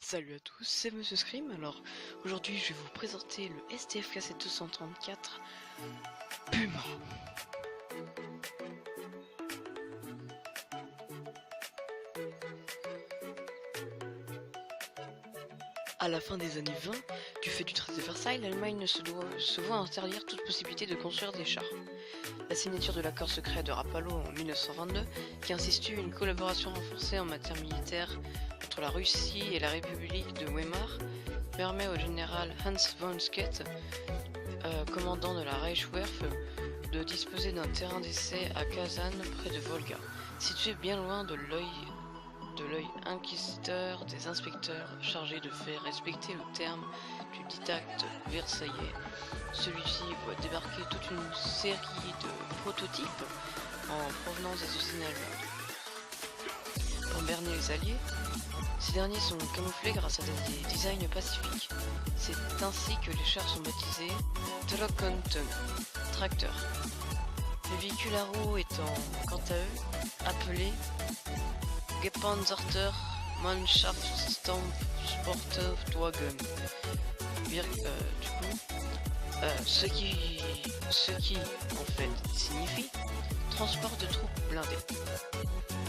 Salut à tous, c'est Monsieur Scream. Alors aujourd'hui je vais vous présenter le STF KC234 Puma. À la fin des années 20, du fait du traité de Versailles, l'Allemagne se voit interdire toute possibilité de construire des chars. La signature de l'accord secret de Rapallo en 1922, qui institue une collaboration renforcée en matière militaire entre la Russie et la République de Weimar, permet au général Hans von Schett, commandant de la Reichswehr, de disposer d'un terrain d'essai à Kazan, près de Volga, situé bien loin de l'œil inquisiteur des inspecteurs chargés de faire respecter le terme du diktat versaillais. Celui-ci voit débarquer toute une série de prototypes en provenance des usines allemandes. Pour berner les alliés, ces derniers sont camouflés grâce à des designs pacifiques. C'est ainsi que les chars sont baptisés Trockenton, tracteurs. Les véhicules à roues étant, quant à eux, appelés Gepanzerter Mannschaftskampfsportwagen. Ce qui en fait signifie transport de troupes blindées.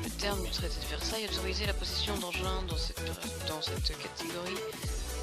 Le terme du traité de Versailles autorisait la possession d'engins dans cette catégorie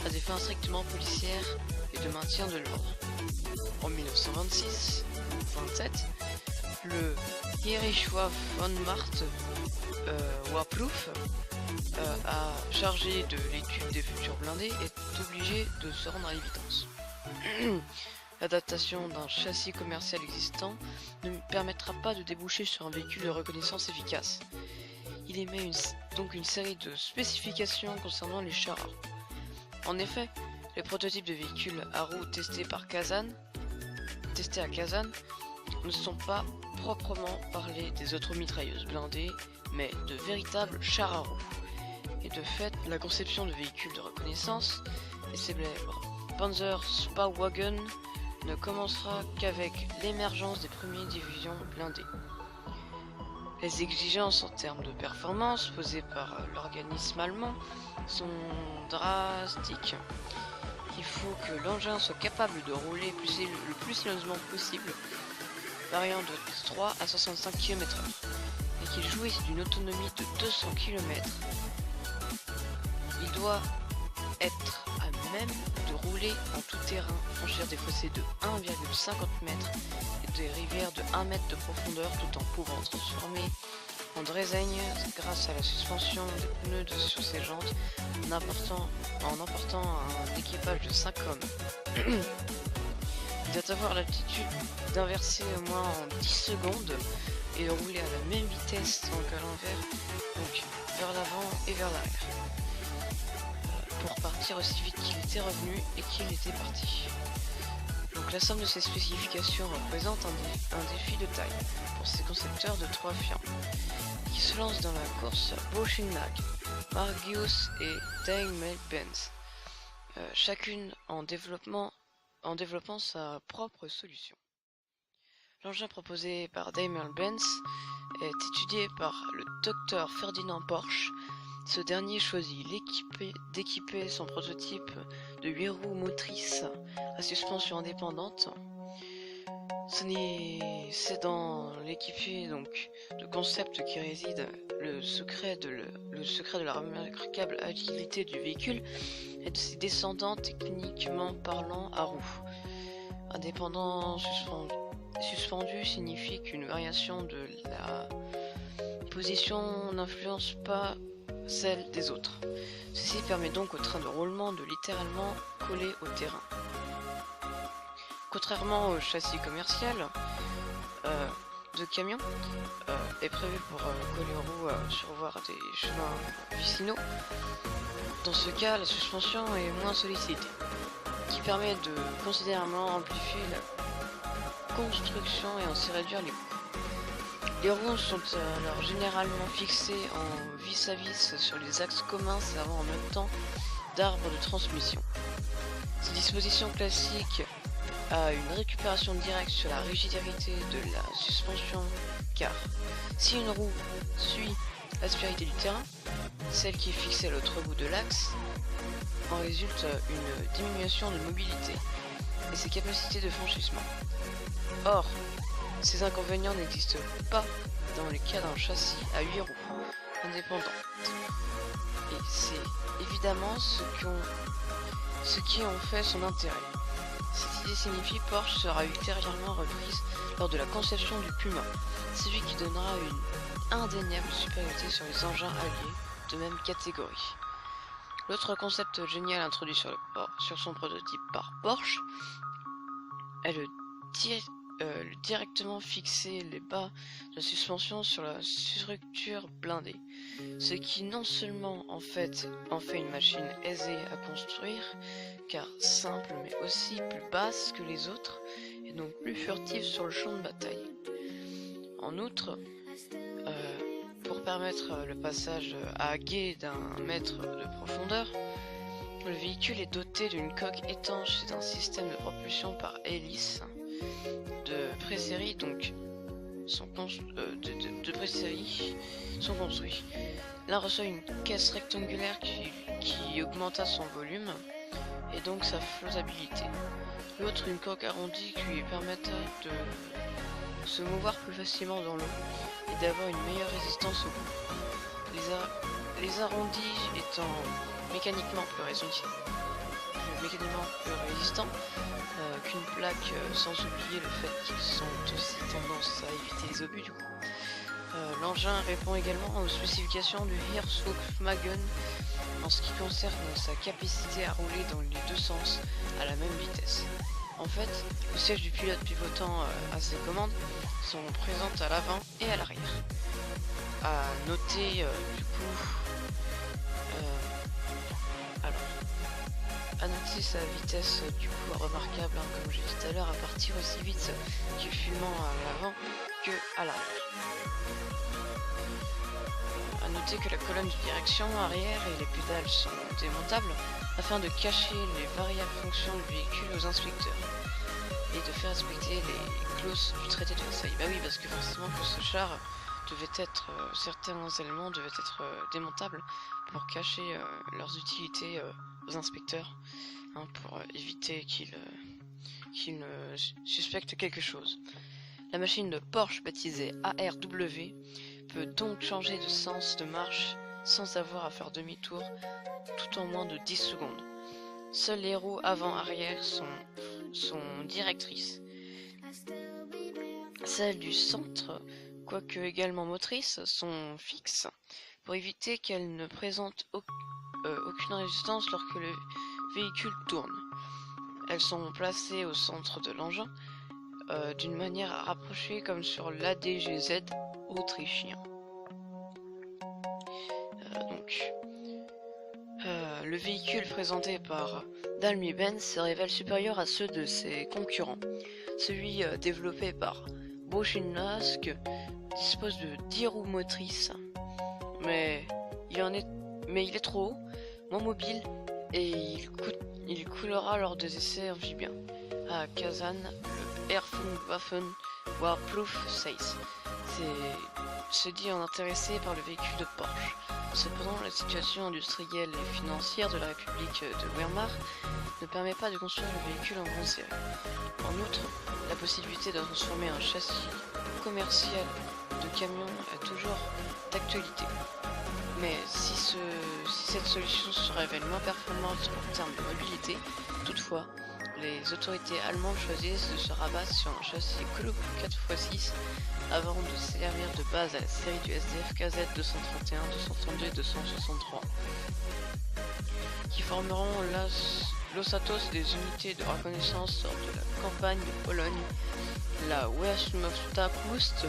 à des fins strictement policières et de maintien de l'ordre. En 1926-27, le Heereswaff von Mart Waproof, chargé de l'étude des futurs blindés, est obligé de se rendre à l'évidence. L'adaptation d'un châssis commercial existant ne permettra pas de déboucher sur un véhicule de reconnaissance efficace. Il émet donc une série de spécifications concernant les chars à roues. En effet, les prototypes de véhicules à roues testés à Kazan ne sont pas proprement parlé des automitrailleuses blindées, mais de véritables chars à roues. Et de fait, la conception de véhicules de reconnaissance et célèbre Panzerspauwagen ne commencera qu'avec l'émergence des premières divisions blindées. Les exigences en termes de performance posées par l'organisme allemand sont drastiques. Il faut que l'engin soit capable de rouler le plus sérieusement possible, variant de 3 à 65 km/h, et qu'il jouisse d'une autonomie de 200 km. Il doit être à même de rouler en tout terrain, franchir des fossés de 1,50 m et des rivières de 1 m de profondeur, tout en pouvant transformer en Dresaigne grâce à la suspension des pneus sur ses jantes, en emportant un équipage de 5 hommes. Il doit avoir l'aptitude d'inverser au moins en 10 secondes et de rouler à la même vitesse qu'à l'envers, donc vers l'avant et vers l'arrière, pour partir aussi vite qu'il était revenu et qu'il était parti. Donc la somme de ces spécifications représente un défi de taille pour ces concepteurs de 3 firmes qui se lancent dans la course Boschinag, Margius et Daimler-Benz, chacune en développant sa propre solution. L'engin proposé par Daimler-Benz est étudié par le docteur Ferdinand Porsche. Ce dernier choisit d'équiper son prototype de 8 roues motrices à suspension indépendante. C'est dans l'équipier donc de concept qui réside le secret de la remarquable agilité du véhicule et de ses descendants techniquement parlant à roues. Indépendant suspendu signifie qu'une variation de la position n'influence pas celle des autres. Ceci permet donc au train de roulement de littéralement coller au terrain. Contrairement au châssis commercial de camion est prévu pour coller aux roues sur voire des chemins vicinaux, dans ce cas la suspension est moins sollicitée, qui permet de considérablement amplifier la construction et ainsi réduire les coûts. Les roues sont alors généralement fixées en vis-à-vis sur les axes communs servant en même temps d'arbre de transmission. Cette disposition classique a une récupération directe sur la rigidité de la suspension, car si une roue suit l'aspérité du terrain, celle qui est fixée à l'autre bout de l'axe, en résulte une diminution de mobilité et ses capacités de franchissement. Or, ces inconvénients n'existent pas dans le cas d'un châssis à 8 roues indépendant. Et c'est évidemment ce qui en fait son intérêt. Cette idée signifie Porsche sera ultérieurement reprise lors de la conception du Puma, celui qui donnera une indéniable supériorité sur les engins alliés de même catégorie. L'autre concept génial introduit sur son prototype par Porsche est le directement fixer les bas de suspension sur la structure blindée, ce qui non seulement en fait une machine aisée à construire, car simple mais aussi plus basse que les autres et donc plus furtive sur le champ de bataille. En outre, pour permettre le passage à gué d'1 mètre de profondeur, le véhicule est doté d'une coque étanche et d'un système de propulsion par hélice de pré-série, donc de pré-série sont construits. L'un reçoit une caisse rectangulaire qui augmenta son volume et donc sa flottabilité. L'autre une coque arrondie qui lui permettra de se mouvoir plus facilement dans l'eau et d'avoir une meilleure résistance au coup. Les arrondis étant mécaniquement plus résistants qu'une plaque, sans oublier le fait qu'ils ont aussi tendance à éviter les obus du coup. L'engin répond également aux spécifications du Hirsch Volkswagen en ce qui concerne sa capacité à rouler dans les deux sens à la même vitesse. En fait, le siège du pilote pivotant à ses commandes sont présentes à l'avant et à l'arrière. À noter à noter sa vitesse du coup remarquable, comme j'ai dit tout à l'heure, à partir aussi vite du filament à l'avant que à l'arrière. À noter que la colonne de direction arrière et les pédales sont démontables afin de cacher les variables fonctions du véhicule aux inspecteurs et de faire respecter les clauses du traité de Versailles. Bah oui, parce que forcément que ce char devait être, certains éléments devaient être démontables pour cacher leurs utilités aux inspecteurs, hein, pour éviter qu'ils ne suspectent quelque chose. La machine de Porsche, baptisée ARW, peut donc changer de sens de marche sans avoir à faire demi-tour tout en moins de 10 secondes. Seules les roues avant-arrière sont directrices. Celles du centre, quoique également motrices, sont fixes pour éviter qu'elles ne présentent aucune résistance lorsque le véhicule tourne. Elles sont placées au centre de l'engin d'une manière à rapprocher comme sur l'ADGZ autrichien. Le véhicule présenté par Daimler-Benz se révèle supérieur à ceux de ses concurrents. Celui développé par Bosch-Inlask dispose de 10 roues motrices, mais il est trop haut, moins mobile et il coulera lors des essais amphibiens à Kazan. Le Airfunwaffen Warproof 6 se dit en intéressé par le véhicule de Porsche. Cependant, la situation industrielle et financière de la République de Weimar ne permet pas de construire le véhicule en grande série. En outre, la possibilité de transformer un châssis commercial de camion est toujours d'actualité. Mais si cette solution se révèle moins performante en termes de mobilité, toutefois, les autorités allemandes choisissent de se rabattre sur un châssis Club 4x6 avant de servir de base à la série du SDF KZ 231, 232 et 263, qui formeront l'ossatos des unités de reconnaissance lors de la campagne de Pologne, la Wehrmachtbrust,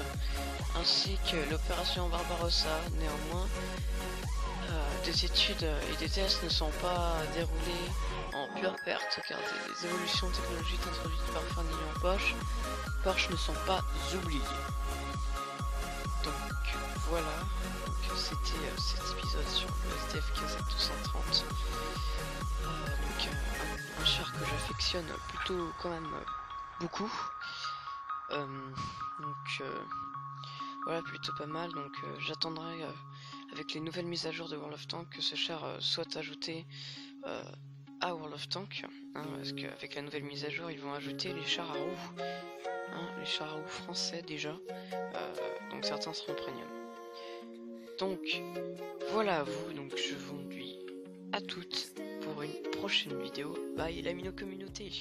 ainsi que l'opération Barbarossa. Néanmoins, des études et des tests ne sont pas déroulés en pure perte car des évolutions technologiques introduites par Ferdinand Porsche ne sont pas oubliées. Donc voilà, c'était cet épisode sur le SDF KZ 230. Un char que j'affectionne plutôt quand même beaucoup. Voilà, plutôt pas mal. Donc j'attendrai avec les nouvelles mises à jour de World of Tanks, que ce char soit ajouté à World of Tanks, hein, parce qu'avec la nouvelle mise à jour, ils vont ajouter les chars à roues, hein, les chars à roues français déjà, donc certains seront premium. Donc voilà à vous, donc je vous dis à toutes pour une prochaine vidéo. Bye la Mino communauté.